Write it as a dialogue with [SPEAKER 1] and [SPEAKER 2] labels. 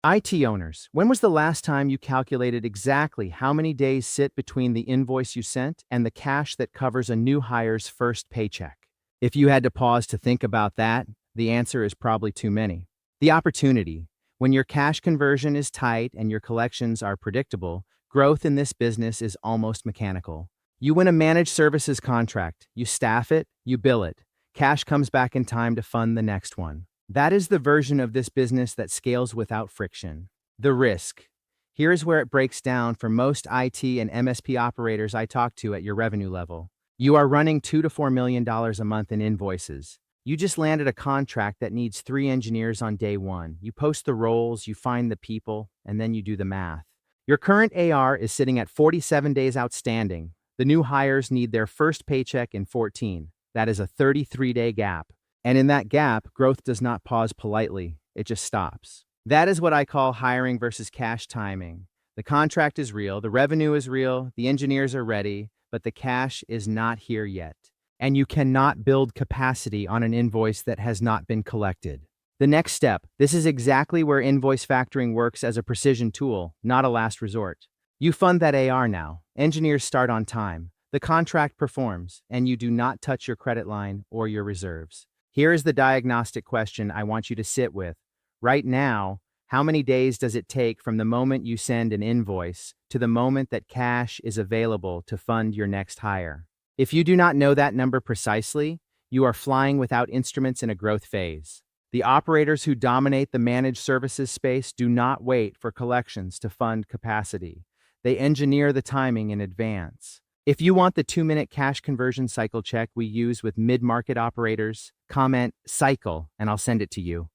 [SPEAKER 1] IT owners, when was the last time you calculated exactly how many days sit between the invoice you sent and the cash that covers a new hire's first paycheck? If you had to pause to think about that, the answer is probably too many. The opportunity. When your cash conversion is tight and your collections are predictable, growth in this business is almost mechanical. You win a managed services contract, you staff it, you bill it. Cash comes back in time to fund the next one. That is the version of this business that scales without friction. The risk. Here's where it breaks down for most IT and MSP operators I talk to at your revenue level. You are running $2 to $4 million a month in invoices. You just landed a contract that needs 3 engineers on day one. You post the roles, you find the people, and then you do the math. Your current AR is sitting at 47 days outstanding. The new hires need their first paycheck in 14. That is a 33-day gap. And in that gap, growth does not pause politely, it just stops. That is what I call hiring versus cash timing. The contract is real, the revenue is real, the engineers are ready, but the cash is not here yet. And you cannot build capacity on an invoice that has not been collected. The next step, this is exactly where invoice factoring works as a precision tool, not a last resort. You fund that AR now, engineers start on time, the contract performs, and you do not touch your credit line or your reserves. Here is the diagnostic question I want you to sit with. Right now, how many days does it take from the moment you send an invoice to the moment that cash is available to fund your next hire? If you do not know that number precisely, you are flying without instruments in a growth phase. The operators who dominate the managed services space do not wait for collections to fund capacity. They engineer the timing in advance. If you want the 2-minute cash conversion cycle check we use with mid-market operators, comment "cycle" and I'll send it to you.